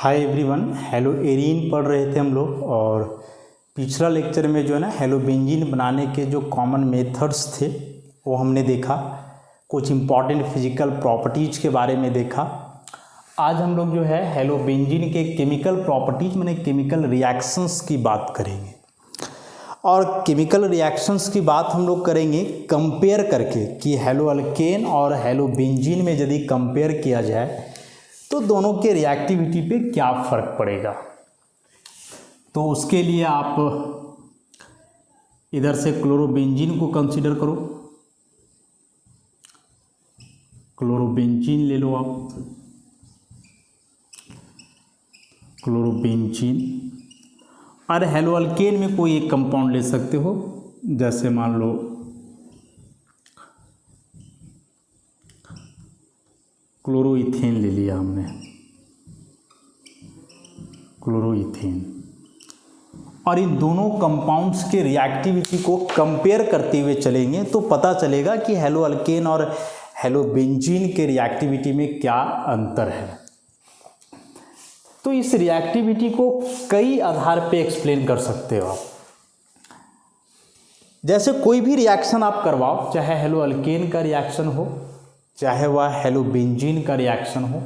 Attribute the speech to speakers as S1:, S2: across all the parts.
S1: Hi everyone, hello arene पढ़ रहे थे हम लोग। और पिछला लेक्चर में जो है ना हेलोबेंजीन बनाने के जो कॉमन मेथड्स थे वो हमने देखा, कुछ इम्पॉर्टेंट फिजिकल प्रॉपर्टीज़ के बारे में देखा। आज हम लोग जो है हेलोबेंजीन के केमिकल प्रॉपर्टीज़ माने केमिकल रिएक्शंस की बात करेंगे। और केमिकल रिएक्शंस की बात हम लोग करेंगे कंपेयर करके कि हेलोअल्केन और हेलोबेंजीन में यदि कंपेयर किया जाए तो दोनों के रिएक्टिविटी पे क्या फ़र्क पड़ेगा। तो उसके लिए आप इधर से क्लोरोबेंजीन को कंसीडर करो, क्लोरोबेंजीन ले लो आप, क्लोरोबेंजीन। और हेलोअल्केन में कोई एक कंपाउंड ले सकते हो, जैसे मान लो क्लोरोइथेन ले लिया हमने, क्लोरोइथेन। और इन दोनों कंपाउंड्स के रिएक्टिविटी को कंपेयर करते हुए चलेंगे तो पता चलेगा कि हेलोअल्केन और हेलोबेंजीन के रिएक्टिविटी में क्या अंतर है। तो इस रिएक्टिविटी को कई आधार पे एक्सप्लेन कर सकते हो आप। जैसे कोई भी रिएक्शन आप करवाओ, चाहे हेलोअल्केन का रिएक्शन हो चाहे वह हेलोबेंजीन का रिएक्शन हो,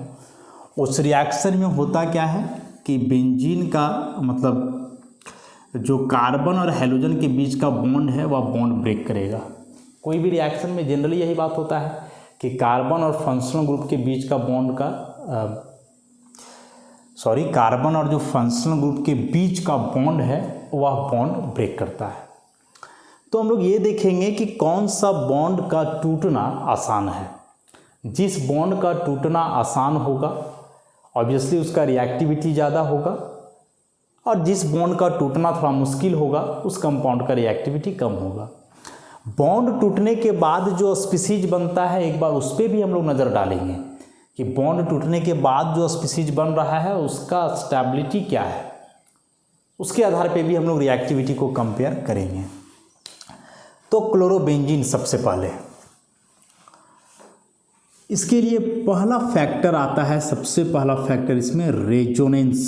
S1: उस रिएक्शन में होता क्या है कि बेंजीन का मतलब जो कार्बन और हेलोजन के बीच का बॉन्ड है वह बॉन्ड ब्रेक करेगा। कोई भी रिएक्शन में जनरली यही बात होता है कि कार्बन और फंक्शनल ग्रुप के बीच का बॉन्ड का कार्बन और जो फंक्शनल ग्रुप के बीच का बॉन्ड है वह बॉन्ड ब्रेक करता है। तो हम लोग ये देखेंगे कि कौन सा बॉन्ड का टूटना आसान है। जिस बॉन्ड का टूटना आसान होगा ऑब्वियसली उसका रिएक्टिविटी ज़्यादा होगा, और जिस बॉन्ड का टूटना थोड़ा मुश्किल होगा उस कंपाउंड का रिएक्टिविटी कम होगा। बॉन्ड टूटने के बाद जो स्पीसीज बनता है एक बार उस पर भी हम लोग नज़र डालेंगे कि बॉन्ड टूटने के बाद जो स्पीसीज बन रहा है उसका स्टेबिलिटी क्या है। उसके आधार पे भी हम लोग रिएक्टिविटी को कंपेयर करेंगे। तो क्लोरोबेंजीन सबसे पहले, इसके लिए पहला फैक्टर आता है, सबसे पहला फैक्टर इसमें रेजोनेंस।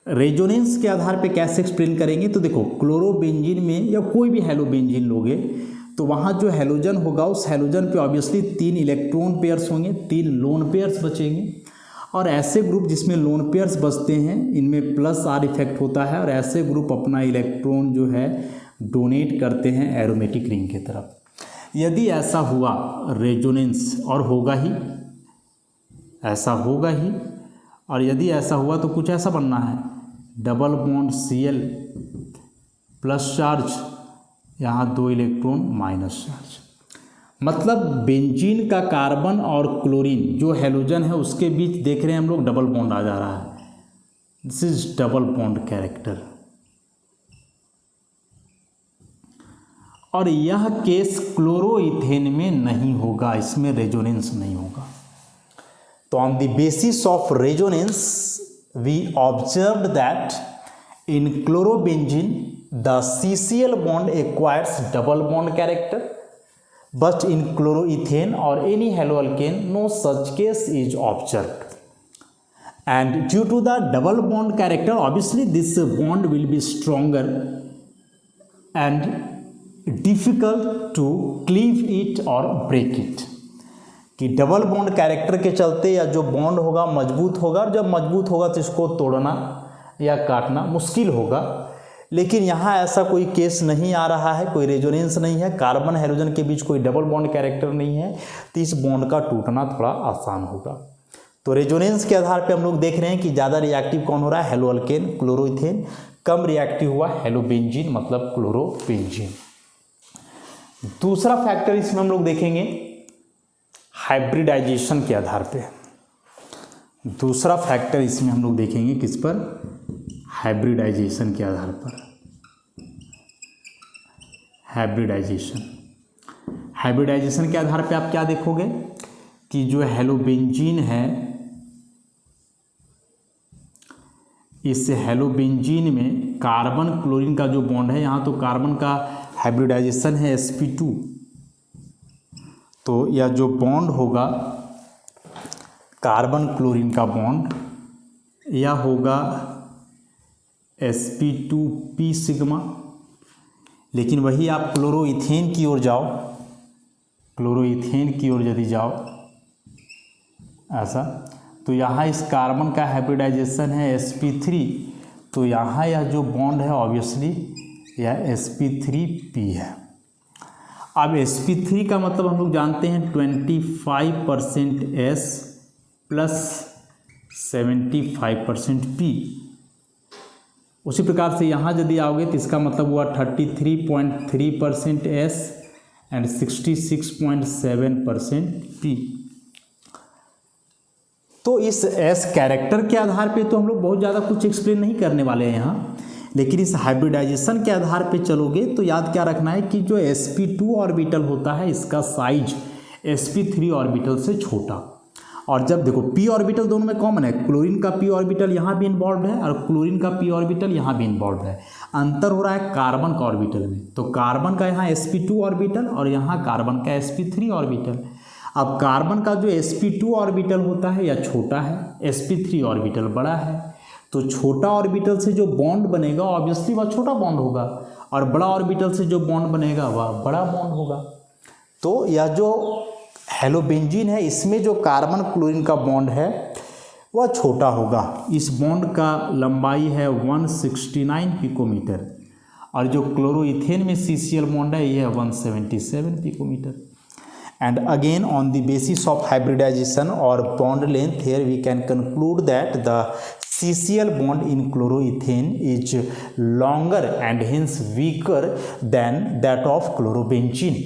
S1: रेजोनेंस के आधार पे कैसे एक्सप्लेन करेंगे, तो देखो क्लोरोबेंजीन में या कोई भी हेलोबेंजीन लोगे तो वहाँ जो हेलोजन होगा उस हेलोजन पे ऑब्वियसली 3 इलेक्ट्रॉन पेयर्स होंगे, 3 लोन पेयर्स बचेंगे। और ऐसे ग्रुप जिसमें लोन पेयर्स बचते हैं इनमें प्लस आर इफेक्ट होता है, और ऐसे ग्रुप अपना इलेक्ट्रॉन जो है डोनेट करते हैं एरोमेटिक रिंग की तरफ। यदि ऐसा हुआ रेजोनेंस, और होगा ही, ऐसा होगा ही, और यदि ऐसा हुआ तो कुछ ऐसा बनना है, double bond Cl plus charge, यहाँ 2 इलेक्ट्रॉन माइनस चार्ज। मतलब बेंजीन का कार्बन और क्लोरीन जो हेलोजन है उसके बीच देख रहे हैं हम लोग डबल बॉन्ड आ जा रहा है। This is double bond character. और यह केस क्लोरोइथेन में नहीं होगा, इसमें रेजोनेंस नहीं होगा। तो on the basis of resonance we observed that in chlorobenzene the CCl bond acquires double bond character, but in chloroethane or any haloalkane no such case is observed. And due to the double bond character obviously this bond will be stronger and difficult to cleave it or break it। कि double bond character के चलते या जो bond होगा मजबूत होगा, और जब मजबूत होगा तो इसको तोड़ना या काटना मुश्किल होगा। लेकिन यहाँ ऐसा कोई केस नहीं आ रहा है, कोई रेजोनेंस नहीं है, कार्बन हेलोजन के बीच कोई डबल बॉन्ड कैरेक्टर नहीं है, तो इस बॉन्ड का टूटना थोड़ा आसान होगा। तो रेजोनेंस के आधार पे हम लोग देख रहे हैं कि ज़्यादा रिएक्टिव कौन हो रहा है, हेलोअल्केन क्लोरोइथेन, कम रिएक्टिव हुआ हेलोबेंजीन मतलब क्लोरोबेंजीन। दूसरा फैक्टर इसमें हम लोग देखेंगे हाइब्रिडाइजेशन के आधार पे। दूसरा फैक्टर इसमें हम लोग देखेंगे किस पर, हाइब्रिडाइजेशन के आधार पर। हाइब्रिडाइजेशन के आधार पे आप क्या देखोगे कि जो हेलोबेंजीन है इस हेलोबेंजीन में कार्बन क्लोरीन का जो बॉन्ड है, यहाँ तो कार्बन का हाइब्रिडाइजेशन है sp2, तो यह जो बॉन्ड होगा कार्बन क्लोरीन का बॉन्ड, या होगा sp2p सिग्मा। लेकिन वही आप क्लोरोइथेन की ओर जाओ, क्लोरोइथेन की ओर यदि जाओ ऐसा, तो यहाँ इस कार्बन का हाइब्रिडाइजेशन है sp3, तो यहाँ यह जो बॉन्ड है ऑब्वियसली यह sp3p है। अब sp3 का मतलब हम लोग जानते हैं 25% s प्लस 75% p। उसी प्रकार से यहाँ यदि आओगे तो इसका मतलब हुआ 33.3% s एंड 66.7% p। तो इस s कैरेक्टर के आधार पे तो हम लोग बहुत ज़्यादा कुछ एक्सप्लेन नहीं करने वाले हैं यहाँ, लेकिन इस हाइब्रिडाइजेशन के आधार पे चलोगे तो याद क्या रखना है कि जो sp2 ऑर्बिटल होता है इसका साइज sp3 ऑर्बिटल से छोटा। और जब देखो p ऑर्बिटल दोनों में कॉमन है, क्लोरीन का p ऑर्बिटल यहाँ भी इन्वॉल्व है और क्लोरीन का p ऑर्बिटल यहाँ भी इन्वॉल्व है। अंतर हो रहा है कार्बन का ऑर्बिटल में, तो कार्बन का यहाँ sp2 ऑर्बिटल और यहाँ कार्बन का sp3 ऑर्बिटल। अब कार्बन का जो sp2 ऑर्बिटल होता है यह छोटा है, sp3 ऑर्बिटल बड़ा है, तो छोटा ऑर्बिटल से जो बॉन्ड बनेगा ऑब्वियसली वह छोटा बॉन्ड होगा और बड़ा ऑर्बिटल से जो बॉन्ड बनेगा वह बड़ा बॉन्ड होगा। तो यह जो हेलोबेंजीन है इसमें जो कार्बन क्लोरीन का बॉन्ड है वह छोटा होगा। इस बॉन्ड का लंबाई है 169 पिकोमीटर और जो क्लोरोइथेन में CCl बॉन्ड है यह 177 picometre. And again on the basis of hybridization or bond length, here we can conclude that the CCl bond in chloroethane is longer and hence weaker than that of chlorobenzene।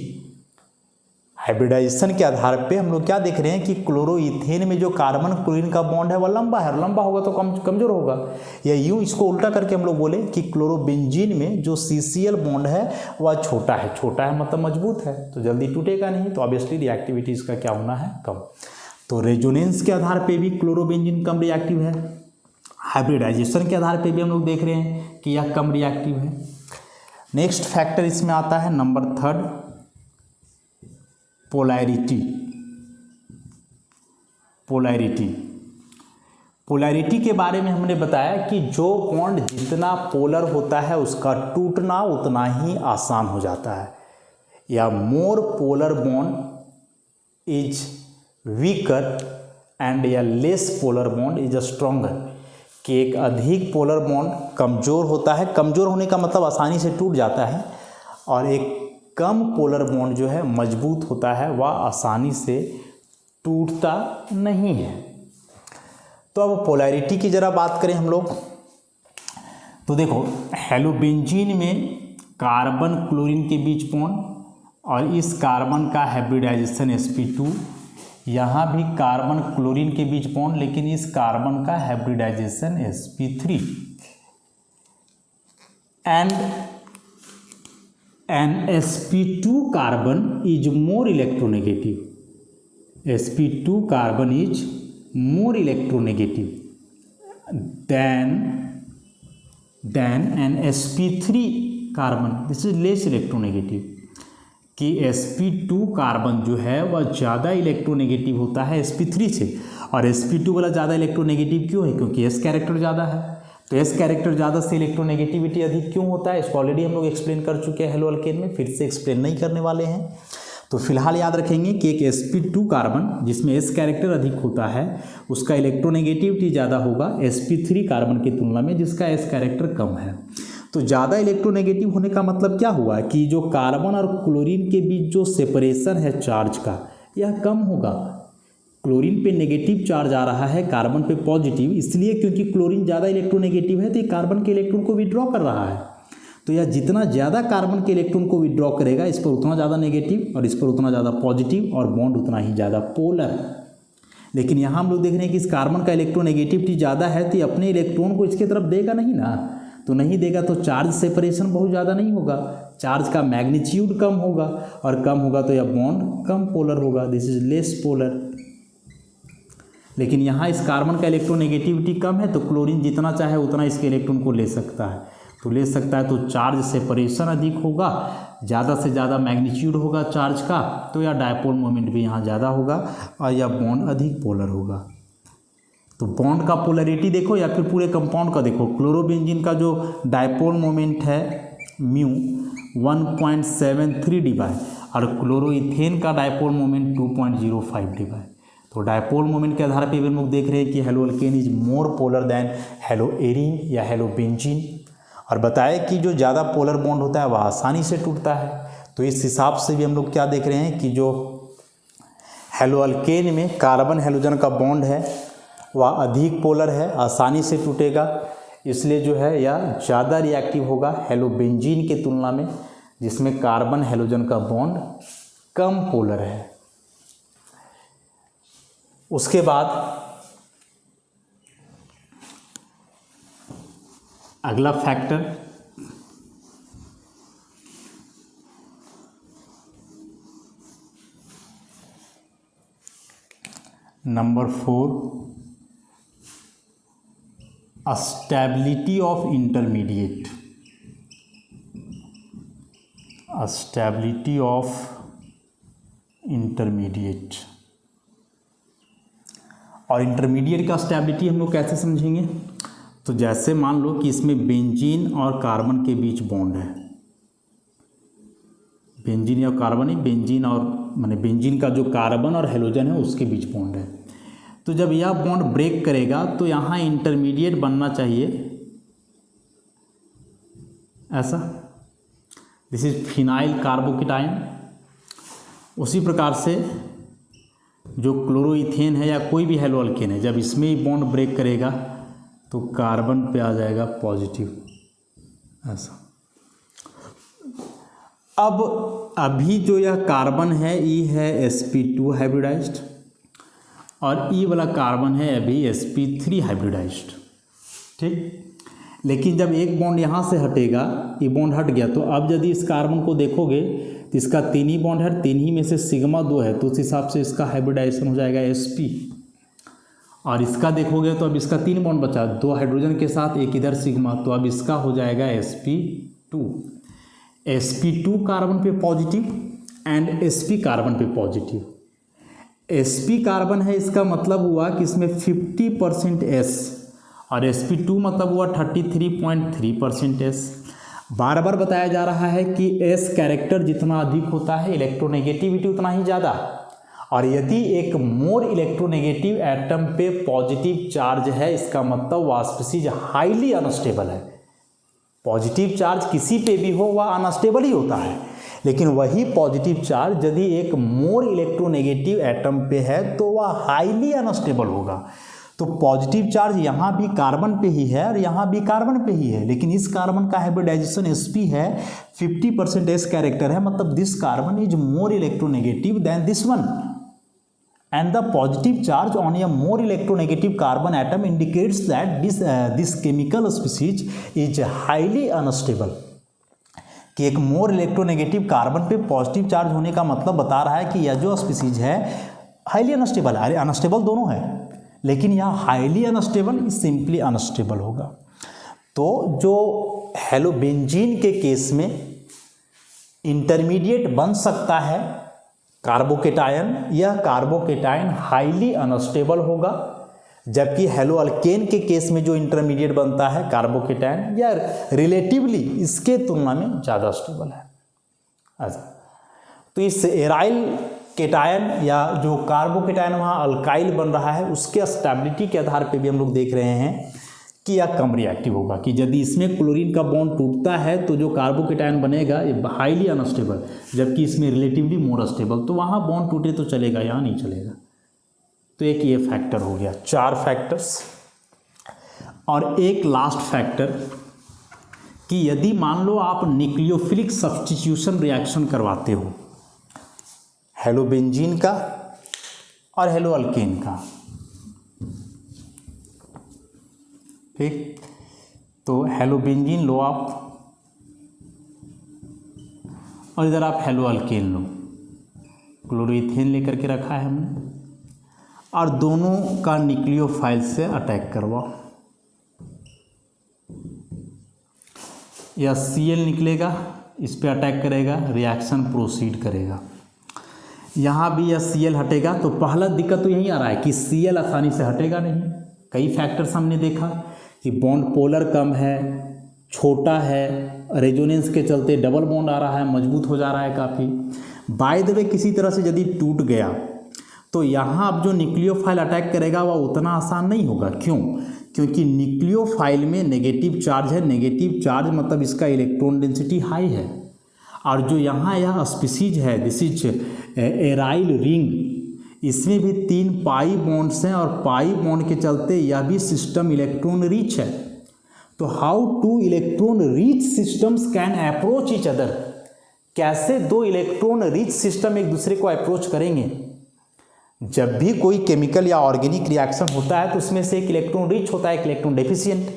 S1: Hybridization के आधार पे हम लोग क्या देख रहे हैं कि क्लोरोइथेन में जो कार्बन क्लोरीन का बॉन्ड है वह लंबा है, लंबा होगा तो कमजोर होगा, या यूं इसको उल्टा करके हम लोग बोले कि क्लोरोबेंजीन में जो CCl बॉन्ड है वह छोटा है। छोटा है मतलब मजबूत है तो जल्दी टूटेगा नहीं, तो ऑब्वियसली रिएक्टिविटी इसका क्या होना है, कम। तो रेजोनेंस के आधार पर भी क्लोरोबेंजीन कम रिएक्टिव है, हाइब्रिडाइजेशन के आधार पर भी हम लोग देख रहे हैं कि यह कम रिएक्टिव है। नेक्स्ट फैक्टर इसमें आता है नंबर 3, पोलैरिटी। पोलैरिटी के बारे में हमने बताया कि जो बॉन्ड जितना पोलर होता है उसका टूटना उतना ही आसान हो जाता है, या more polar bond is weaker and या less polar bond is stronger. कि एक अधिक पोलर बॉन्ड कमज़ोर होता है, कमज़ोर होने का मतलब आसानी से टूट जाता है, और एक कम पोलर बॉन्ड जो है मजबूत होता है, वह आसानी से टूटता नहीं है। तो अब पोलैरिटी की ज़रा बात करें हम लोग, तो देखो हेलोबेंजीन में कार्बन क्लोरीन के बीच बॉन्ड और इस कार्बन का हाइब्रिडाइजेशन sp2, यहाँ भी कार्बन क्लोरीन के बीच बॉन्ड लेकिन इस कार्बन का hybridization sp3 and sp2 carbon is more electronegative, sp2 carbon is more electronegative than an sp3 carbon, this is less electronegative। कि sp2 कार्बन जो है वह ज़्यादा इलेक्ट्रोनेगेटिव होता है sp3 से, और sp2 वाला ज़्यादा इलेक्ट्रोनेगेटिव क्यों है, क्योंकि s कैरेक्टर ज़्यादा है। तो एस कैरेक्टर ज़्यादा से इलेक्ट्रोनेगेटिविटी अधिक क्यों होता है, इसको ऑलरेडी हम लोग एक्सप्लेन कर चुके हैं हेलो अल्केन में, फिर से एक्सप्लेन नहीं करने वाले हैं। तो फिलहाल याद रखेंगे कि एक sp2 कार्बन जिसमें एस कैरेक्टर अधिक होता है उसका इलेक्ट्रोनेगेटिविटी ज़्यादा होगा sp3 कार्बन की तुलना में जिसका एस कैरेक्टर कम है। तो ज़्यादा इलेक्ट्रोनेगेटिव होने का मतलब क्या हुआ कि जो कार्बन और क्लोरीन के बीच जो सेपरेशन है चार्ज का यह कम होगा। क्लोरीन पे नेगेटिव चार्ज आ रहा है, कार्बन पे पॉजिटिव, इसलिए क्योंकि क्लोरीन ज़्यादा इलेक्ट्रोनेगेटिव है तो ये कार्बन के इलेक्ट्रॉन को विड्रॉ कर रहा है। तो यह जितना ज़्यादा कार्बन के इलेक्ट्रॉन को विड्रॉ करेगा इस पर उतना ज़्यादा नेगेटिव और इस पर उतना ज़्यादा पॉजिटिव और बॉन्ड उतना ही ज़्यादा पोलर। लेकिन यहाँ हम लोग देख रहे हैं कि इस कार्बन का इलेक्ट्रोनेगेटिविटी ज़्यादा है तो ये अपने इलेक्ट्रॉन को इसके तरफ देगा नहीं ना, तो नहीं देगा तो चार्ज सेपरेशन बहुत ज़्यादा नहीं होगा, चार्ज का मैग्नीट्यूड कम होगा, और कम होगा तो यह बॉन्ड कम पोलर होगा, दिस इज लेस पोलर। लेकिन यहाँ इस कार्बन का इलेक्ट्रोनेगेटिविटी कम है तो क्लोरीन जितना चाहे उतना इसके इलेक्ट्रॉन को ले सकता है, तो ले सकता है तो चार्ज सेपरेशन अधिक होगा, ज़्यादा से ज़्यादा मैग्नीट्यूड होगा चार्ज का, तो यह डायपोल मोमेंट भी यहाँ ज़्यादा होगा और यह बॉन्ड अधिक पोलर होगा। तो बॉन्ड का पोलैरिटी देखो या फिर पूरे कंपाउंड का देखो, क्लोरोबेंजीन का जो डायपोल मोमेंट है म्यू 1.73 डी बाय और क्लोरोइथेन का डायपोल मोमेंट 2.05 डी बाय। तो डायपोल मोमेंट के आधार पे हम लोग देख रहे हैं कि haloalkane is more polar than haloarene या हेलोबेंजीन, और बताया कि जो ज़्यादा पोलर बॉन्ड होता है वह आसानी से टूटता है। तो इस हिसाब से भी हम लोग क्या देख रहे हैं कि जो हेलोअल्केन में कार्बन हेलोजन का बॉन्ड है वह अधिक पोलर है, आसानी से टूटेगा, इसलिए जो है यह ज़्यादा रिएक्टिव होगा हेलोबेंजीन के तुलना में, जिसमें कार्बन हेलोजन का बॉन्ड कम पोलर है। उसके बाद अगला factor number 4, stability of intermediate. Stability of intermediate, और इंटरमीडिएट का स्टेबिलिटी हम लोग कैसे समझेंगे? तो जैसे मान लो कि इसमें बेंजीन और कार्बन के बीच बॉन्ड है, बेंजीन या कार्बन ही, बेंजीन और माने बेंजीन का जो कार्बन और हेलोजन है उसके बीच बॉन्ड है। तो जब यह बॉन्ड ब्रेक करेगा तो यहाँ इंटरमीडिएट बनना चाहिए ऐसा, दिस इज फिनाइल कार्बोकेटाइन। उसी प्रकार से जो क्लोरोइथेन है या कोई भी हेलोअल्केन है, जब इसमें ही बॉन्ड ब्रेक करेगा तो कार्बन पे आ जाएगा पॉजिटिव ऐसा। अब अभी जो यह कार्बन है ई है sp2 हाइब्रिडाइज्ड और ई वाला कार्बन है अभी sp3 हाइब्रिडाइज्ड, ठीक। लेकिन जब एक बॉन्ड यहाँ से हटेगा, ये बॉन्ड हट गया, तो अब यदि इस कार्बन को देखोगे तो इसका 3 ही बॉन्ड है, 3 ही में से सिग्मा 2 है, तो उस हिसाब से इसका हाइब्रिडाइजेशन हो जाएगा sp। और इसका देखोगे तो अब इसका 3 बॉन्ड बचा, 2 हाइड्रोजन के साथ एक इधर सिग्मा, तो अब इसका हो जाएगा sp2। sp2 कार्बन पे पॉजिटिव एंड sp कार्बन पे पॉजिटिव। sp कार्बन है, इसका मतलब हुआ कि इसमें 50% s और sp2 मतलब हुआ 33.3% s। बार बार बताया जा रहा है कि s कैरेक्टर जितना अधिक होता है इलेक्ट्रोनेगेटिविटी उतना ही ज़्यादा, और यदि एक मोर इलेक्ट्रोनेगेटिव एटम पे पॉजिटिव चार्ज है इसका मतलब वह स्पीशीज हाईली अनस्टेबल है। पॉजिटिव चार्ज किसी पे भी हो वह अनस्टेबल ही होता है, लेकिन वही पॉजिटिव चार्ज यदि एक मोर इलेक्ट्रोनेगेटिव एटम पे है तो वह हाईली अनस्टेबल होगा। तो पॉजिटिव चार्ज यहाँ भी कार्बन पे ही है और यहाँ भी कार्बन पे ही है, लेकिन इस कार्बन का हाइब्रिडाइजेशन sp है, 50% s कैरेक्टर है, मतलब this carbon is more electronegative than this one, and the positive charge on a more electronegative carbon atom indicates that this chemical species is highly unstable। कि एक more electronegative carbon पे positive charge होने का मतलब बता रहा है कि यह जो स्पीसीज है हाईली अनस्टेबल है। अरे अनस्टेबल दोनों है, लेकिन यह हाईली अनस्टेबल सिंपली अनस्टेबल होगा। तो जो हेलोबेंजीन के केस में इंटरमीडिएट बन सकता है कार्बोकेटायन, यह कार्बोकेटायन हाईली अनस्टेबल होगा, जबकि हेलोअल्केन के केस में जो इंटरमीडिएट बनता है कार्बोकेटायन यह रिलेटिवली इसके तुलना में ज़्यादा स्टेबल है। अच्छा, तो इस एराइल केटायन या जो कार्बोकेटायन वहाँ अल्काइल बन रहा है उसके स्टेबिलिटी के आधार पे भी हम लोग देख रहे हैं कि यह कम रिएक्टिव होगा, कि यदि इसमें क्लोरीन का बॉन्ड टूटता है तो जो कार्बोकेटायन बनेगा ये हाईली अनस्टेबल, जबकि इसमें रिलेटिवली मोर स्टेबल, तो वहाँ बॉन्ड टूटे तो चलेगा, यहाँ नहीं चलेगा। तो एक ये फैक्टर हो गया, 4 फैक्टर्स। और एक लास्ट फैक्टर कि यदि मान लो आप न्यूक्लियोफिलिक सब्स्टिट्यूशन रिएक्शन करवाते हो हेलोबेंजीन का और हेलोअल्केन का, ठीक। तो हेलोबेंजीन लो आप और इधर आप हेलोअल्केन लो, क्लोरोइथेन लेकर के रखा है हमने, और दोनों का न्यूक्लियोफाइल से अटैक करवाओ। यह Cl निकलेगा, इस पे अटैक करेगा, रिएक्शन प्रोसीड करेगा। यहाँ भी यह Cl हटेगा, तो पहला दिक्कत तो यही आ रहा है कि Cl आसानी से हटेगा नहीं, कई फैक्टर्स हमने देखा कि बॉन्ड पोलर कम है, छोटा है, रेजोनेंस के चलते डबल बॉन्ड आ रहा है, मजबूत हो जा रहा है काफ़ी। बाय द वे किसी तरह से यदि टूट गया तो यहाँ अब जो न्यूक्लियोफाइल अटैक करेगा वह उतना आसान नहीं होगा। क्यों? क्योंकि न्यूक्लियोफाइल में नेगेटिव चार्ज है। नेगेटिव चार्ज मतलब इसका इलेक्ट्रॉन डेंसिटी हाई है। और जो यहाँ यह स्पीसीज है, दिस इज एराइल रिंग, इसमें भी 3 पाई बॉन्ड्स हैं और पाई बॉन्ड के चलते यह भी सिस्टम इलेक्ट्रॉन रिच है। तो how two electron rich systems can approach each other, कैसे दो इलेक्ट्रॉन रिच सिस्टम एक दूसरे को अप्रोच करेंगे? जब भी कोई केमिकल या ऑर्गेनिक रिएक्शन होता है तो उसमें से एक इलेक्ट्रॉन रिच होता है, एक इलेक्ट्रॉन डेफिशिएंट,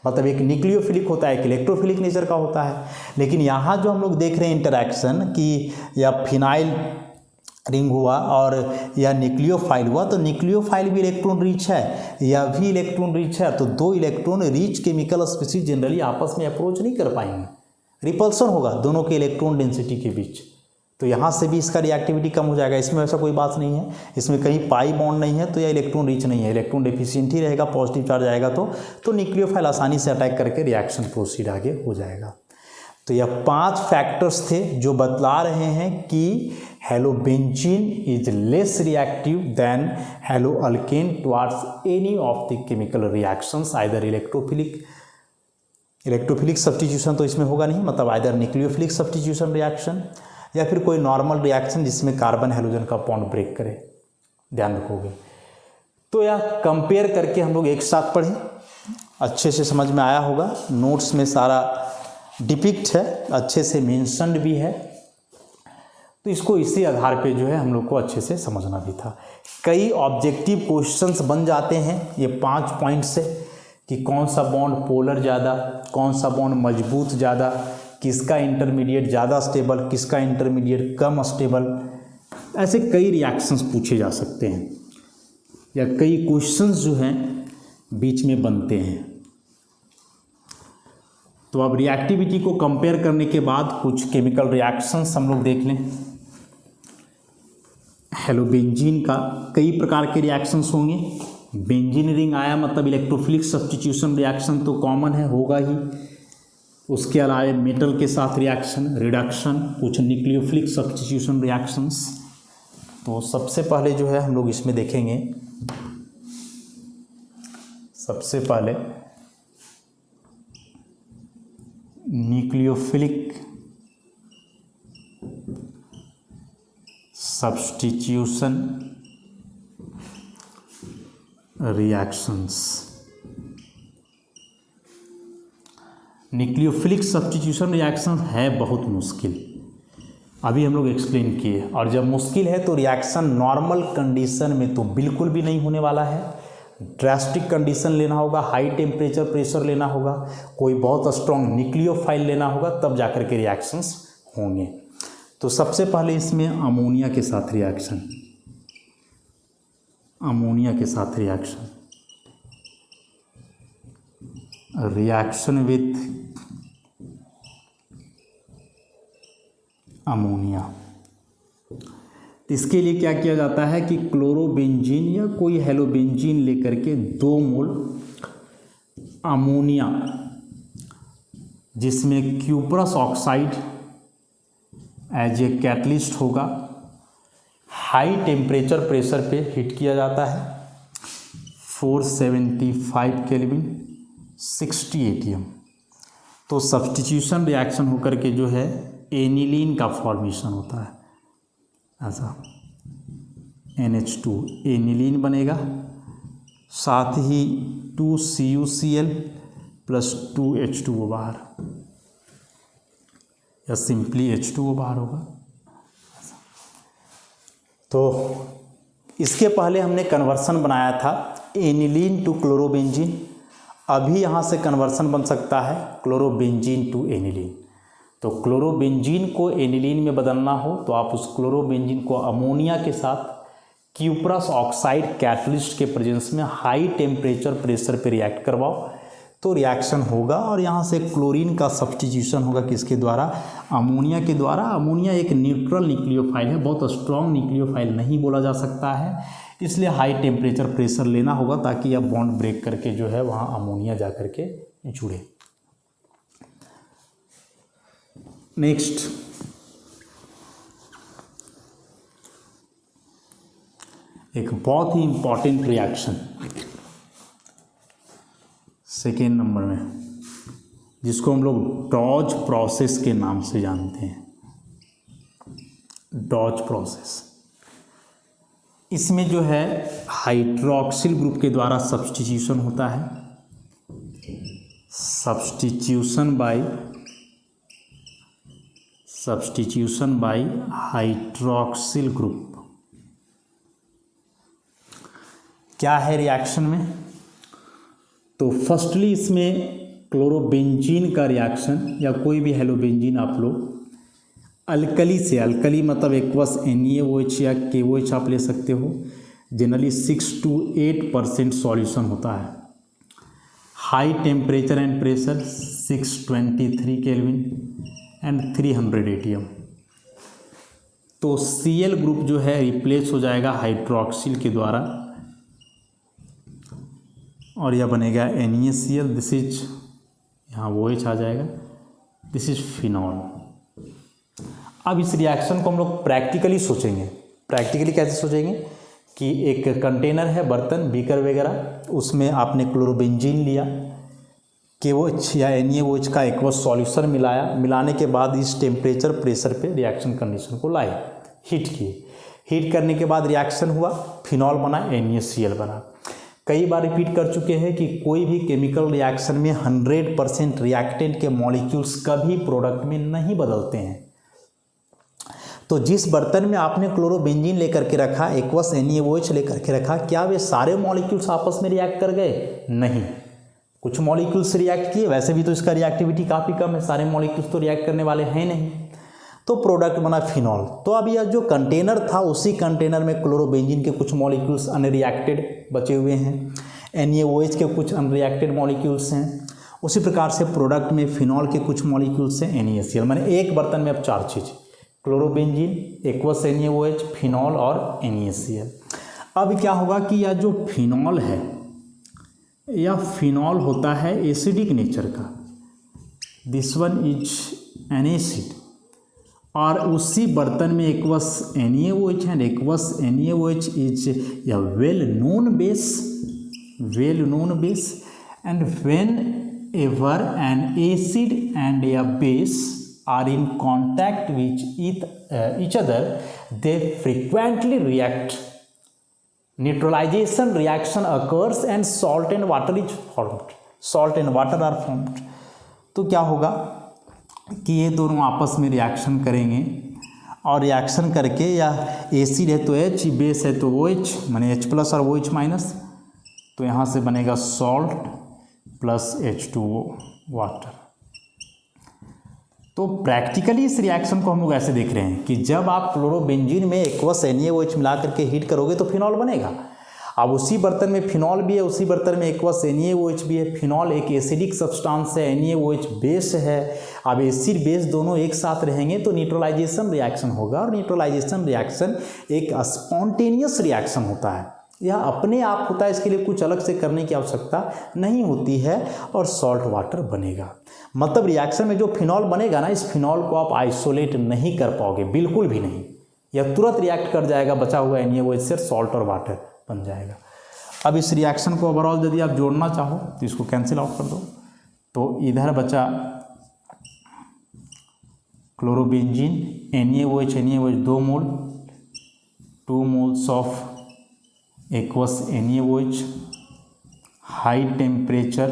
S1: मतलब एक न्यूक्लियोफिलिक होता है, एक इलेक्ट्रोफिलिक नेचर का होता है। लेकिन यहाँ जो हम लोग देख रहे हैं इंटरैक्शन कि या फिनाइल रिंग हुआ और या न्यूक्लियोफाइल हुआ, तो न्यूक्लियोफाइल भी इलेक्ट्रॉन रिच है, यह भी इलेक्ट्रॉन रिच है। तो दो electron rich chemical species generally आपस में अप्रोच नहीं कर पाएंगे, रिपल्सन होगा दोनों के इलेक्ट्रॉन डेंसिटी के बीच। तो यहाँ से भी इसका रिएक्टिविटी कम हो जाएगा। इसमें ऐसा कोई बात नहीं है, इसमें कहीं पाई बॉन्ड नहीं है तो यह इलेक्ट्रॉन रिच नहीं है, इलेक्ट्रॉन डेफिशिएंट ही रहेगा, पॉजिटिव चार्ज आएगा तो न्यूक्लियोफाइल आसानी से अटैक करके रिएक्शन प्रोसीड आगे हो जाएगा। तो यह 5 फैक्टर्स थे जो बतला रहे हैं कि halobenzene is less reactive than haloalkane towards any of the chemical reactions, either electrophilic substitution तो इसमें होगा नहीं, मतलब आइदर न्यूक्लियोफिलिक सब्स्टिट्यूशन रिएक्शन या फिर कोई नॉर्मल रिएक्शन जिसमें कार्बन हेलोजन का बॉन्ड ब्रेक करे, ध्यान रखोगे। तो यह कंपेयर करके हम लोग एक साथ पढ़ें, अच्छे से समझ में आया होगा। नोट्स में सारा डिपिक्ट है, अच्छे से मेंशन्ड भी है, तो इसको इसी आधार पे जो है हम लोग को अच्छे से समझना भी था। कई ऑब्जेक्टिव क्वेश्चंस बन जाते हैं ये 5 पॉइंट से कि कौन सा बॉन्ड पोलर ज़्यादा, कौन सा बॉन्ड मजबूत ज़्यादा, किसका इंटरमीडिएट ज़्यादा स्टेबल, किसका इंटरमीडिएट कम स्टेबल। ऐसे कई रिएक्शंस पूछे जा सकते हैं या कई क्वेश्चंस जो हैं बीच में बनते हैं। तो अब रिएक्टिविटी को कंपेयर करने के बाद कुछ केमिकल रिएक्शंस हम लोग देख लें। हेलोबेंजीन का कई प्रकार के रिएक्शंस होंगे। बेंजीन रिंग आया मतलब इलेक्ट्रोफिलिक सब्स्टिट्यूशन रिएक्शन तो कॉमन है, होगा ही। उसके अलावा मेटल के साथ रिएक्शन, रिडक्शन, कुछ न्यूक्लियोफिलिक सब्स्टिट्यूशन रिएक्शंस। तो सबसे पहले जो है हम लोग इसमें देखेंगे, सबसे पहले nucleophilic substitution reactions. Nucleophilic substitution reaction है बहुत मुश्किल, अभी हम लोग एक्सप्लेन किए। और जब मुश्किल है तो रिएक्शन नॉर्मल कंडीशन में तो बिल्कुल भी नहीं होने वाला है, ड्रास्टिक कंडीशन लेना होगा, हाई टेम्परेचर प्रेशर लेना होगा, कोई बहुत स्ट्रॉन्ग न्यूक्लियोफाइल लेना होगा, तब जाकर के रिएक्शंस होंगे। तो सबसे पहले इसमें अमोनिया के साथ रिएक्शन, अमोनिया के साथ रिएक्शन विथ अमोनिया। इसके लिए क्या किया जाता है कि क्लोरोबेंजीन या कोई हेलोबेंजीन लेकर के 2 मोल अमोनिया, जिसमें cuprous oxide as a catalyst होगा, हाई टेम्परेचर प्रेशर पे हीट किया जाता है, 475 केल्विन, 60 ATM। तो सब्स्टिट्यूशन रिएक्शन होकर के जो है एनिलीन का फॉर्मेशन होता है, ऐसा NH2 एनिलीन बनेगा, साथ ही 2CuCl प्लस 2H2O बाहर, या सिंपली H2O बाहर होगा। तो इसके पहले हमने कन्वर्सन बनाया था एनिलीन टू क्लोरोबेंजीन, अभी यहाँ से कन्वर्सन बन सकता है क्लोरोबेंजीन टू एनिलीन। तो क्लोरोबेंजीन को एनिलीन में बदलना हो तो आप उस क्लोरोबेंजीन को अमोनिया के साथ क्यूप्रस ऑक्साइड कैटलिस्ट के प्रेजेंस में हाई टेम्परेचर प्रेशर पे रिएक्ट करवाओ तो रिएक्शन होगा, और यहाँ से क्लोरीन का सब्स्टिट्यूशन होगा किसके द्वारा, अमोनिया के द्वारा। अमोनिया एक न्यूट्रल न्यूक्लियोफाइल है, बहुत स्ट्रॉन्ग न्यूक्लियोफाइल नहीं बोला जा सकता है, इसलिए हाई टेम्परेचर प्रेशर लेना होगा ताकि यह बॉन्ड ब्रेक करके जो है वहाँ अमोनिया जा करके जुड़े। नेक्स्ट, एक बहुत ही इंपॉर्टेंट रिएक्शन सेकेंड नंबर में, जिसको हम लोग डॉज प्रोसेस के नाम से जानते हैं। डॉज प्रोसेस, इसमें जो है हाइड्रोक्सिल ग्रुप के द्वारा सब्स्टिट्यूशन होता है। Substitution by hydroxyl group. क्या है रिएक्शन में? तो फर्स्टली इसमें क्लोरोबेंजीन का रिएक्शन या कोई भी हेलोबेंजीन आप लोग अल्कली से, अल्कली मतलब एक्वस NaOH या KOH आप ले सकते हो, जनरली 6 to 8% सॉल्यूशन होता है। High temperature and pressure 623 kelvin and 300 ATM। तो Cl ग्रुप जो है रिप्लेस हो जाएगा हाइड्रोक्सिल के द्वारा और यह बनेगा NaCl। दिस इज, यहाँ OH आ जाएगा, दिस इज फिनॉल। अब इस रिएक्शन को हम लोग प्रैक्टिकली सोचेंगे। प्रैक्टिकली कैसे सोचेंगे कि एक कंटेनर है, बर्तन, बीकर वगैरह, उसमें आपने क्लोरोबेंजीन लिया, KOH या NaOH का एक्वस सॉल्यूशन मिलाया, मिलाने के बाद इस टेम्परेचर प्रेशर पे रिएक्शन कंडीशन को लाए, हीट किए। हीट करने के बाद रिएक्शन हुआ, फिनॉल बना, NaCl बना। कई बार रिपीट कर चुके हैं कि कोई भी केमिकल रिएक्शन में 100% रिएक्टेंट के मॉलिक्यूल्स कभी प्रोडक्ट में नहीं बदलते हैं। तो जिस बर्तन में आपने क्लोरोबेंजीन लेकर के रखा, एक्वस NaOH लेकर के रखा, क्या वे सारे मॉलिक्यूल्स आपस में रिएक्ट कर गए? नहीं, कुछ मॉलिक्यूल्स रिएक्ट किए। वैसे भी तो इसका रिएक्टिविटी काफ़ी कम है, सारे मॉलिक्यूल्स तो रिएक्ट करने वाले हैं नहीं, तो प्रोडक्ट बना फिनॉल। तो अब यह जो कंटेनर था, उसी कंटेनर में क्लोरोबेंजीन के कुछ मॉलिक्यूल्स अनरिएक्टेड बचे हुए हैं, NaOH के कुछ अनरिएक्टेड मॉलिक्यूल्स हैं। उसी प्रकार से प्रोडक्ट में फिनॉल के कुछ मॉलिक्यूल्स हैं, NaCl। मैंने एक बर्तन में अब 4 चीज़, क्लोरोबेंजीन, एक्वस NaOH, फिनॉल और NaCl। अब क्या होगा कि यह जो फिनॉल है, यह फिनॉल होता है एसिडिक नेचर का, this one is an acid. और उसी बर्तन में aqueous NaOH and aqueous NaOH is a well known base and when ever N acid and A base are in contact with each other, they frequently react. Neutralization reaction occurs and salt and water is formed. Salt and water are formed. तो क्या होगा कि ये दोनों आपस में reaction करेंगे और रिएक्शन करके, या एसिड है तो H, बेस है तो OH, माने H+ और OH माइनस, तो यहाँ से बनेगा सॉल्ट प्लस H2O वाटर। तो प्रैक्टिकली इस रिएक्शन को हम लोग ऐसे देख रहे हैं कि जब आप क्लोरोबेंजीन में एक्वस NaOH मिला करके हीट करोगे तो फिनॉल बनेगा। अब उसी बर्तन में फिनॉल भी है, उसी बर्तन में एक्वस NaOH भी है। फिनॉल एक एसिडिक सब्सटेंस है, NaOH बेस है। अब एसिड बेस दोनों एक साथ रहेंगे तो न्यूट्रलाइजेशन रिएक्शन होगा, और न्यूट्रलाइजेशन रिएक्शन एक स्पॉन्टेनियस रिएक्शन होता है, यह अपने आप होता है, इसके लिए कुछ अलग से करने की आवश्यकता नहीं होती है, और सॉल्ट वाटर बनेगा। मतलब रिएक्शन में जो फिनॉल बनेगा ना, इस फिनॉल को आप आइसोलेट नहीं कर पाओगे, बिल्कुल भी नहीं। यह तुरंत रिएक्ट कर जाएगा बचा हुआ NaOH से, सॉल्ट और वाटर बन जाएगा। अब इस रिएक्शन को ओवरऑल यदि आप जोड़ना चाहो तो इसको कैंसिल आउट कर दो, तो इधर बचा chlorobenzene, NaOH 2 mole, 2 moles of aqueous NaOH, high temperature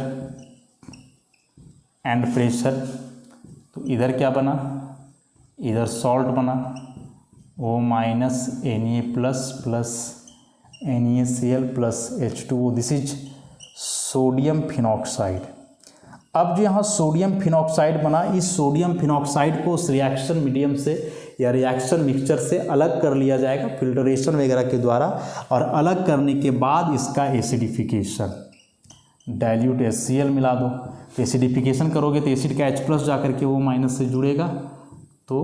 S1: and pressure. तो इधर क्या बना, इधर सॉल्ट बना, O- Na+ NaCl plus H2O, this is sodium phenoxide. अब जो यहाँ सोडियम फिनॉक्साइड बना, इस सोडियम फिनॉक्साइड को उस रिएक्शन मीडियम से या रिएक्शन मिक्सचर से अलग कर लिया जाएगा फिल्टरेशन वगैरह के द्वारा, और अलग करने के बाद इसका एसिडिफिकेशन, डाइल्यूट HCl मिला दो। तो एसिडिफिकेशन करोगे तो एसिड का H+ जा करके O- से जुड़ेगा, तो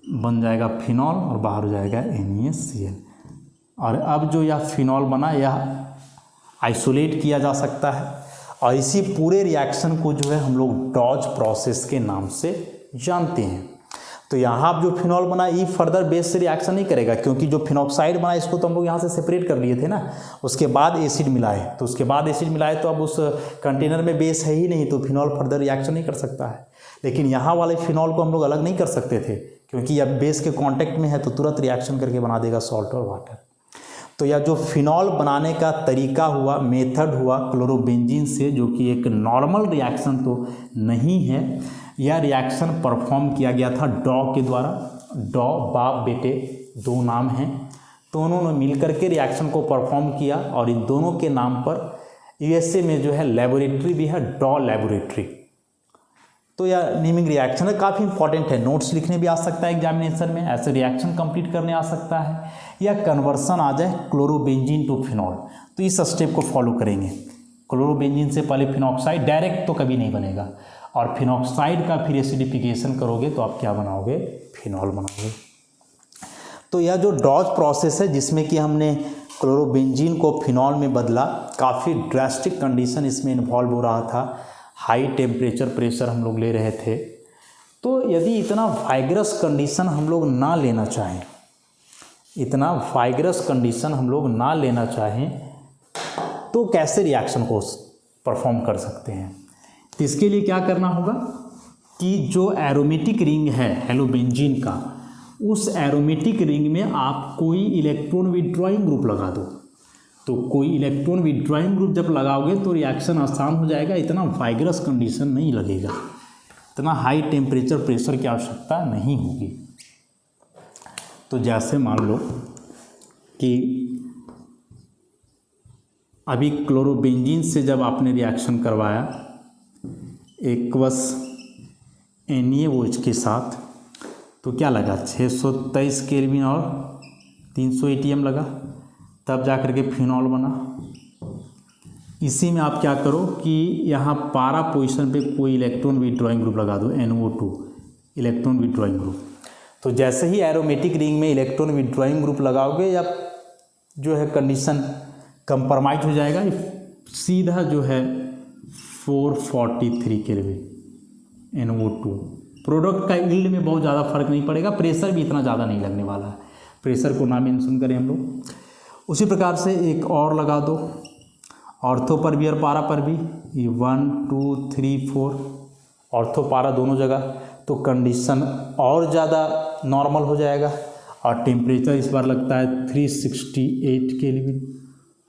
S1: बन जाएगा फिनॉल और बाहर हो जाएगा NaCl। और अब जो यह फिनॉल बना यह आइसोलेट किया जा सकता है और इसी पूरे रिएक्शन को जो है हम लोग डॉज प्रोसेस के नाम से जानते हैं। तो यहाँ जो फिनॉल बना ये फर्दर बेस से रिएक्शन नहीं करेगा, क्योंकि जो फिनॉक्साइड बना इसको तो हम लोग यहाँ से सेपरेट कर लिए थे ना, उसके बाद एसिड मिलाए, तो उसके बाद एसिड मिलाए तो अब उस कंटेनर में बेस है ही नहीं, तो फिनॉल फर्दर रिएक्शन नहीं कर सकता है। लेकिन यहाँ वाले फिनॉल को हम लोग अलग नहीं कर सकते थे, क्योंकि अब बेस के कांटेक्ट में है तो तुरंत रिएक्शन करके बना देगा सॉल्ट और वाटर। तो यह जो फिनॉल बनाने का तरीका हुआ, मेथड हुआ क्लोरोबेंजीन से, जो कि एक नॉर्मल रिएक्शन तो नहीं है, यह रिएक्शन परफॉर्म किया गया था डॉ के द्वारा। डॉ बाप बेटे दो नाम हैं, तो उन्होंने मिलकर के रिएक्शन को परफॉर्म किया और इन दोनों के नाम पर यूएसए में जो है लेबोरेटरी भी है, डॉ लेबोरेटरी। तो यह नेमिंग रिएक्शन है, काफ़ी इंपॉर्टेंट है, नोट्स लिखने भी आ सकता है एग्जामिनेशन में, ऐसे रिएक्शन कंप्लीट करने आ सकता है, या कन्वर्सन आ जाए क्लोरोबेंजीन टू फिनॉल। तो इस स्टेप को फॉलो करेंगे। क्लोरोबेंजीन से पहले फिनॉक्साइड डायरेक्ट तो कभी नहीं बनेगा, और फिनॉक्साइड का फिर एसिडिफिकेशन करोगे तो आप क्या बनाओगे, फिनॉल बनाओगे। तो यह जो डॉज प्रोसेस है जिसमें कि हमने क्लोरोबेंजीन को फिनॉल में बदला, काफ़ी ड्रास्टिक कंडीशन इसमें इन्वॉल्व हो रहा था, हाई टेम्परेचर प्रेशर हम लोग ले रहे थे। तो यदि इतना वाइग्रस कंडीशन हम लोग ना लेना चाहें, इतना वाइग्रस कंडीशन हम लोग ना लेना चाहें तो कैसे रिएक्शन को परफॉर्म कर सकते हैं। तो इसके लिए क्या करना होगा कि जो एरोमेटिक रिंग है हेलोबेंजीन का, उस एरोमेटिक रिंग में आप कोई इलेक्ट्रॉन विथड्रॉइंग ग्रुप लगा दो। तो कोई इलेक्ट्रॉन विथड्रॉइंग ग्रुप जब लगाओगे तो रिएक्शन आसान हो जाएगा, इतना वाइग्रस कंडीशन नहीं लगेगा, इतना हाई टेम्परेचर प्रेशर की आवश्यकता नहीं होगी। तो जैसे मान लो कि अभी क्लोरोबेंजीन से जब आपने रिएक्शन करवाया एक्वस NaOH के साथ, तो क्या लगा 623 केल्विन और 300 ATM लगा, तब जा कर के फिनॉल बना। इसी में आप क्या करो कि यहाँ पारा पोजीशन पे कोई इलेक्ट्रॉन विथड्रॉइंग ग्रुप लगा दो, NO2 इलेक्ट्रॉन विथड्रॉइंग ग्रुप। तो जैसे ही एरोमेटिक रिंग में इलेक्ट्रॉन विथड्रॉइंग ग्रुप लगाओगे या जो है कंडीशन कंप्रोमाइज हो जाएगा, सीधा जो है 443 केल्विन NO2। प्रोडक्ट का यील्ड में बहुत ज़्यादा फर्क नहीं पड़ेगा, प्रेशर भी इतना ज़्यादा नहीं लगने वाला है, प्रेशर को ना मेंशन करें हम लोग। उसी प्रकार से एक और लगा दो, ऑर्थो पर भी और पारा पर भी, ये 1 2 3 4 ऑर्थो पारा दोनों जगह, तो कंडीशन और ज़्यादा नॉर्मल हो जाएगा और टेम्परेचर इस बार लगता है 368 केल्विन,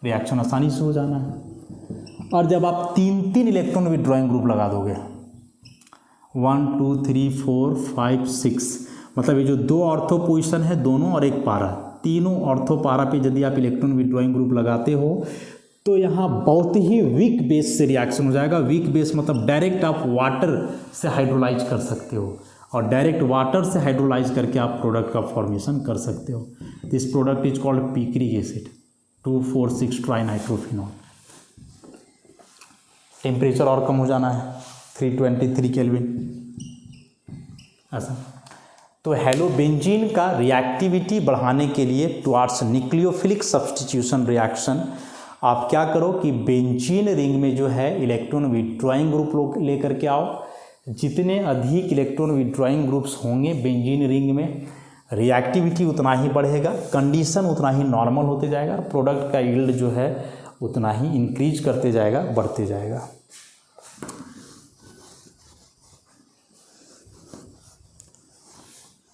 S1: रिएक्शन आसानी से हो जाना है। और जब आप 3 इलेक्ट्रॉन विथड्रॉइंग ग्रुप लगा दोगे 1 2 3 4 5 6, मतलब ये जो दो ऑर्थो पोजीशन है दोनों और एक पारा, तीनों ऑर्थो पारा पे यदि आप इलेक्ट्रॉन विथड्रॉइंग ग्रुप लगाते हो तो यहाँ बहुत ही वीक बेस से रिएक्शन हो जाएगा। वीक बेस मतलब डायरेक्ट आप वाटर से हाइड्रोलाइज कर सकते हो, और डायरेक्ट वाटर से हाइड्रोलाइज करके आप प्रोडक्ट का फॉर्मेशन कर सकते हो। This product is called picric acid 2,4,6 trinitrophenol. Temperature और कम हो जाना है 323 केल्विन ऐसा। तो हेलोबेंजीन का रिएक्टिविटी बढ़ाने के लिए टुवार्ड्स न्यूक्लियोफिलिक सब्स्टिट्यूशन रिएक्शन आप क्या करो कि बेंजीन रिंग में जो है इलेक्ट्रॉन विथड्रॉइंग ग्रुप लेकर के आओ। जितने अधिक इलेक्ट्रॉन विथड्रॉइंग ग्रुप्स होंगे बेंजीन रिंग में, रिएक्टिविटी उतना ही बढ़ेगा, कंडीशन उतना ही नॉर्मल होते जाएगा, प्रोडक्ट का यील्ड जो है उतना ही इंक्रीज करते जाएगा, बढ़ते जाएगा।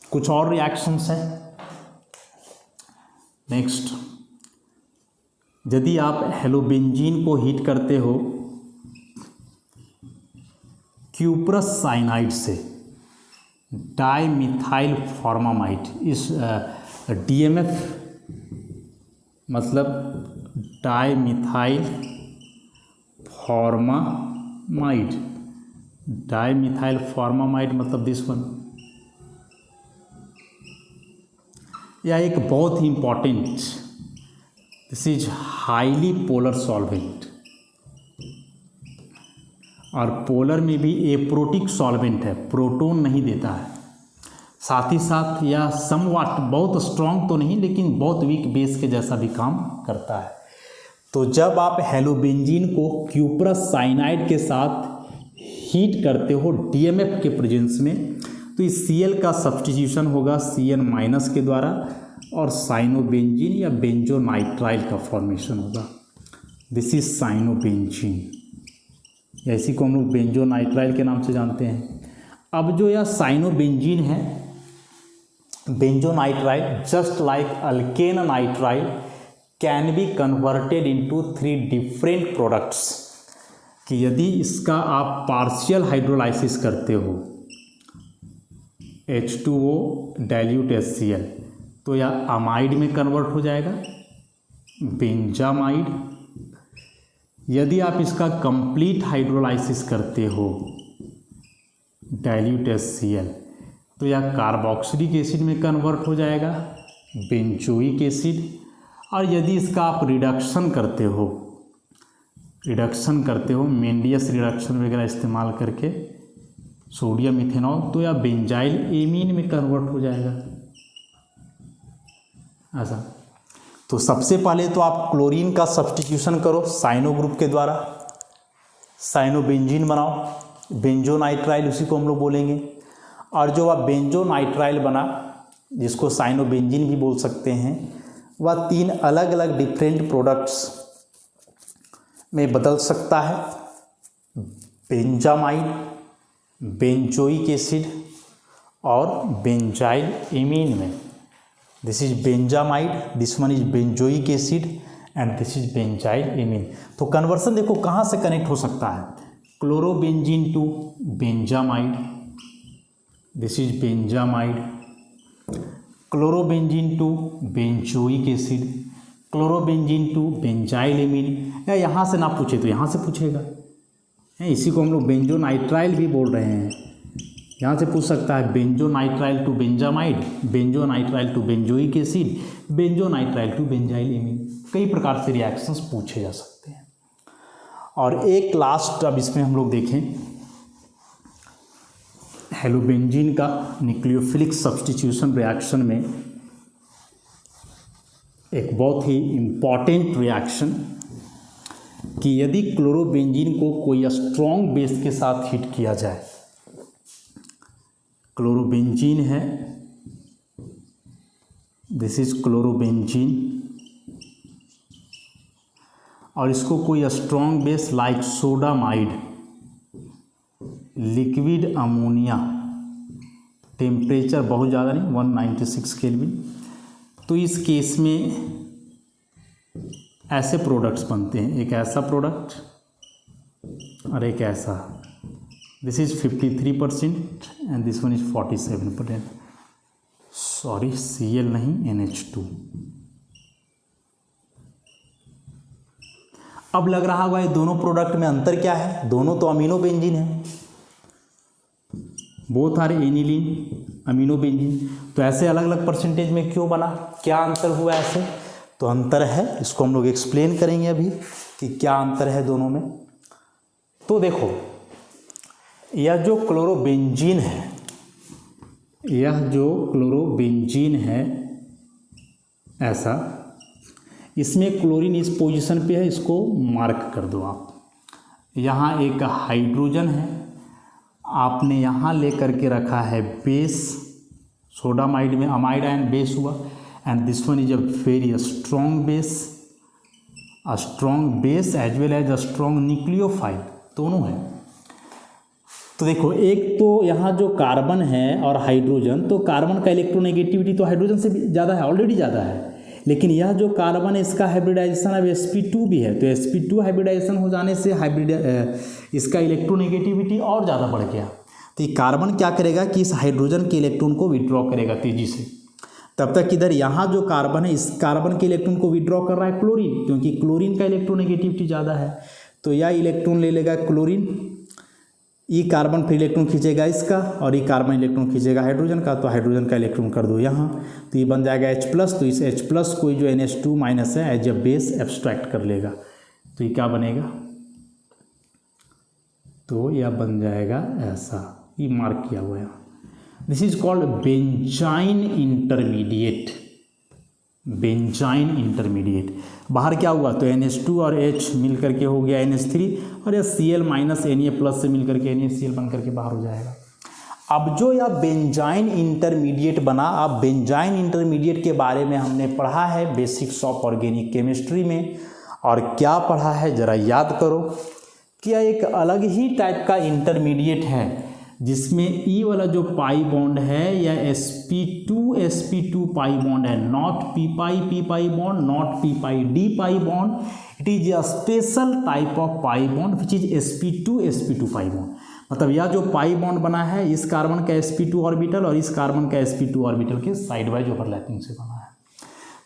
S1: कुछ और रिएक्शंस हैं। नेक्स्ट, यदि आप हेलोबेंजीन को हीट करते हो क्यूप्रस साइनाइड से डाइमिथाइल फॉर्मामाइड, इस DMF मतलब डाइमिथाइल फॉर्मामाइड, डाइमिथाइल फॉर्मामाइड मतलब दिस वन। यह एक बहुत ही important, this is highly polar solvent, और पोलर में भी एप्रोटिक सॉल्वेंट है, प्रोटॉन नहीं देता है। साथ ही साथ यह समवाट बहुत स्ट्रॉन्ग तो नहीं लेकिन बहुत वीक बेस के जैसा भी काम करता है। तो जब आप हेलोबेंजीन को क्यूप्रस साइनाइड के साथ हीट करते हो DMF के प्रेजेंस में, तो इस Cl का सब्स्टिट्यूशन होगा Cn माइनस के द्वारा और साइनोबेंजीन या बेंजोनाइट्राइल का फॉर्मेशन होगा। दिस इज साइनोबेंजीन, या इसी को हम लोग बेंजोनाइट्राइल के नाम से जानते हैं। अब जो यह साइनोबेंजीन है, benzonitrile just like alkane nitrile can be converted into 3 different products, कि यदि इसका आप पार्शियल हाइड्रोलाइसिस करते हो H2O डाइल्यूट HCl, तो यह अमाइड में कन्वर्ट हो जाएगा बेंजामाइड। यदि आप इसका कंप्लीट हाइड्रोलाइसिस करते हो डाइल्यूट HCl, तो यह कार्बोक्सिलिक एसिड में कन्वर्ट हो जाएगा बेंजोइक एसिड। और यदि इसका आप रिडक्शन करते हो मेंडियस रिडक्शन वगैरह इस्तेमाल करके सोडियम इथेनॉल, तो यह बेंजाइल एमीन में कन्वर्ट हो जाएगा ऐसा। तो सबसे पहले तो आप क्लोरीन का सब्स्टिट्यूशन करो साइनो ग्रुप के द्वारा, साइनोबेंजीन बनाओ, बेंजोनाइट्राइल उसी को हम लोग बोलेंगे। और जो वह बेंजोनाइट्राइल बना, जिसको साइनोबेंजीन भी बोल सकते हैं, वह 3 अलग अलग डिफरेंट प्रोडक्ट्स में बदल सकता है, बेंजामाइड, बेंजोइक एसिड और बेंजाइल एमीन में। This is benzamide, this one is benzoic acid and this is benzyl amine. तो कन्वर्सन देखो कहाँ से कनेक्ट हो सकता है, chlorobenzene to benzamide, this is benzamide, chlorobenzene to benzoic acid, chlorobenzene to benzyl amine. या यहाँ से ना पूछे तो यहाँ से पूछेगा, इसी को हम लोग बेंजोनाइट्राइल भी बोल रहे हैं। यहाँ से पूछ सकता है benzonitrile to benzamide, benzonitrile to benzoic acid, benzonitrile to benzyl amine. कई प्रकार से रिएक्शंस पूछे जा सकते हैं। और एक लास्ट अब इसमें हम लोग देखें हेलोबेंजीन का न्यूक्लियोफिलिक सब्स्टिट्यूशन रिएक्शन में एक बहुत ही इम्पॉर्टेंट रिएक्शन, कि यदि क्लोरोबेंजीन को कोई स्ट्रॉन्ग बेस के साथ हीट किया जाए, क्लोरोबेंजीन है, दिस इज क्लोरोबेंजीन, और इसको कोई strong base like sodamide, liquid ammonia, temperature बहुत ज़्यादा नहीं 196 केल्विन, तो इस केस में ऐसे प्रोडक्ट्स बनते हैं, एक ऐसा प्रोडक्ट और एक ऐसा। This is 53% and this one is 47%, sorry Cl नहीं NH2। अब लग रहा होगा ये दोनों प्रोडक्ट में अंतर क्या है, दोनों तो अमीनो बेंजीन है, both are aniline amino benzene, तो ऐसे अलग अलग परसेंटेज में क्यों बना, क्या अंतर हुआ ऐसे। तो अंतर है, इसको हम लोग एक्सप्लेन करेंगे अभी कि क्या अंतर है दोनों में। तो देखो यह जो क्लोरोबेंजीन है, यह जो क्लोरोबेंजीन है ऐसा, इसमें क्लोरीन इस पोजीशन पे है, इसको मार्क कर दो आप। यहाँ एक हाइड्रोजन है, आपने यहाँ ले करके रखा है बेस, सोडामाइड में अमाइड आयन बेस हुआ, and this one is a very strong base, a strong base as well as a strong nucleophile, दोनों है। तो देखो एक तो यहाँ जो कार्बन है और हाइड्रोजन, तो कार्बन का इलेक्ट्रोनेगेटिविटी तो हाइड्रोजन से भी ज़्यादा है, ऑलरेडी ज़्यादा है, लेकिन यह जो कार्बन है इसका हाइब्रिडाइजेशन अब sp2 भी है, तो sp2 हाइब्रिडाइजेशन हो जाने से इसका इलेक्ट्रोनेगेटिविटी और ज़्यादा बढ़ गया। तो ये कार्बन क्या करेगा कि इस हाइड्रोजन के इलेक्ट्रॉन को विड्रॉ करेगा तेज़ी से, तब तक इधर यहाँ जो कार्बन है इस कार्बन के इलेक्ट्रॉन को विड्रॉ कर रहा है क्लोरीन, क्योंकि क्लोरीन का इलेक्ट्रोनेगेटिविटी ज़्यादा है, तो यह इलेक्ट्रॉन ले लेगा क्लोरीन, ये कार्बन फिर इलेक्ट्रॉन खींचेगा इसका, और ये कार्बन इलेक्ट्रॉन खींचेगा हाइड्रोजन का, तो हाइड्रोजन का इलेक्ट्रॉन कर दो यहाँ, तो ये बन जाएगा H+, तो इस H+ को जो NH2- है एज ए बेस एब्स्ट्रैक्ट कर लेगा, तो ये क्या बनेगा, तो यह बन जाएगा ऐसा, ये मार्क किया हुआ है। This is called benzene intermediate. Benzene intermediate बाहर क्या हुआ, तो NH2 और H मिल करके हो गया NH3 और यह Cl माइनस Na+ से मिल करके NaCl बन करके बाहर हो जाएगा। अब जो यह बेंजाइन इंटरमीडिएट बना, अब बेंजाइन इंटरमीडिएट के बारे में हमने पढ़ा है बेसिक्स ऑफ ऑर्गेनिक केमिस्ट्री में। और क्या पढ़ा है ज़रा याद करो कि यह एक अलग ही टाइप का इंटरमीडिएट है जिसमें E वाला जो पाई बॉन्ड है या sp2 पाई बॉन्ड है, not p pi bond, not p d pi bond, it is a special type of pi bond which is sp2 pi bond. मतलब यह जो पाई बॉन्ड बना है इस कार्बन का sp2 ऑर्बिटल और इस कार्बन का sp2 ऑर्बिटल के साइड वाइज ओवरलैपिंग से बना है।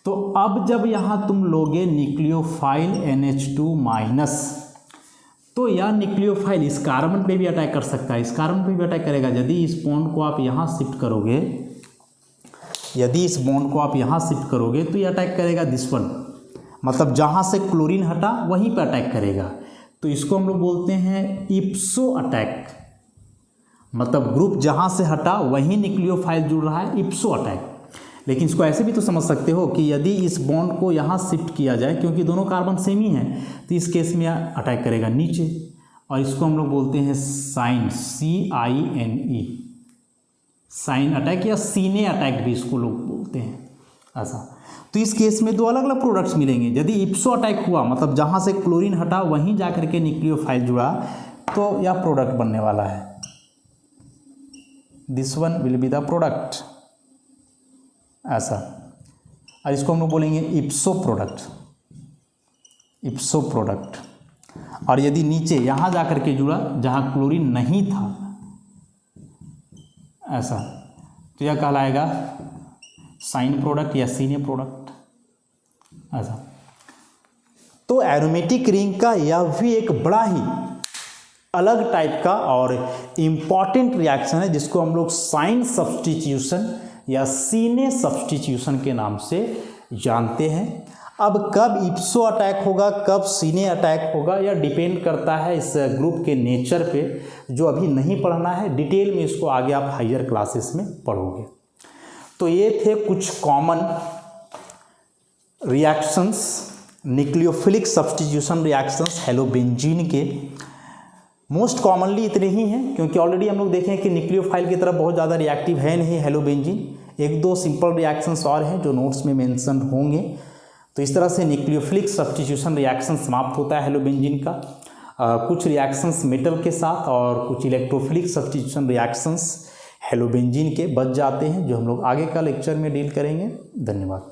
S1: तो अब जब यहाँ तुम लोगे न्यूक्लियोफाइल NH2 माइनस, तो यह न्यूक्लियोफाइल इस कार्बन पे भी अटैक कर सकता है, इस कार्बन पे भी अटैक करेगा। यदि इस बॉन्ड को आप यहाँ शिफ्ट करोगे, यदि इस बॉन्ड को आप यहाँ शिफ्ट करोगे तो ये अटैक करेगा दिस वन, मतलब जहाँ से क्लोरीन हटा वहीं पे अटैक करेगा। तो इसको हम लोग बोलते हैं इप्सो अटैक, मतलब ग्रुप जहाँ से हटा वहीं न्यूक्लियोफाइल जुड़ रहा है, इप्सो अटैक। लेकिन इसको ऐसे भी तो समझ सकते हो कि यदि इस बॉन्ड को यहाँ शिफ्ट किया जाए, क्योंकि दोनों कार्बन सेम ही हैं, तो इस केस में अटैक करेगा नीचे, और इसको हम लोग बोलते हैं साइन, CINE, साइन अटैक या सीने अटैक भी इसको लोग बोलते हैं ऐसा। तो इस केस में दो अलग अलग प्रोडक्ट्स मिलेंगे। यदि इप्सो अटैक हुआ, मतलब जहाँ से क्लोरीन हटा वहीं जा करके न्यूक्लियोफाइल जुड़ा, तो यह प्रोडक्ट बनने वाला है, this one will be the product ऐसा। और इसको हम लोग बोलेंगे इप्सो प्रोडक्ट, इप्सो प्रोडक्ट। और यदि नीचे यहाँ जा करके जुड़ा जहाँ क्लोरीन नहीं था ऐसा, तो यह कहलाएगा साइन प्रोडक्ट या सीने प्रोडक्ट ऐसा। तो एरोमेटिक रिंग का यह भी एक बड़ा ही अलग टाइप का और इम्पॉर्टेंट रिएक्शन है जिसको हम लोग साइन सब्स्टिट्यूशन या सीने सब्स्टिट्यूशन के नाम से जानते हैं। अब कब इप्सो अटैक होगा, कब सीने अटैक होगा, यह डिपेंड करता है इस ग्रुप के नेचर पे, जो अभी नहीं पढ़ना है। डिटेल में इसको आगे आप हायर क्लासेस में पढ़ोगे। तो ये थे कुछ common reactions, nucleophilic substitution reactions halobenzene के। मोस्ट कॉमनली इतने ही हैं, क्योंकि ऑलरेडी हम लोग देखें कि न्यूक्लियोफाइल की तरफ बहुत ज़्यादा रिएक्टिव है नहीं हेलोबेंजीन। एक दो सिंपल रिएक्शंस और हैं जो नोट्स में मेंशन होंगे। तो इस तरह से न्यूक्लियोफिलिक सब्स्टिट्यूशन रिएक्शन समाप्त होता है हेलोबेंजीन का। कुछ रिएक्शंस मेटल के साथ और कुछ इलेक्ट्रोफिलिक सब्स्टिट्यूशन रिएक्शंस हेलोबेंजीन के बच जाते हैं, जो हम लोग आगे का लेक्चर में डील करेंगे। धन्यवाद।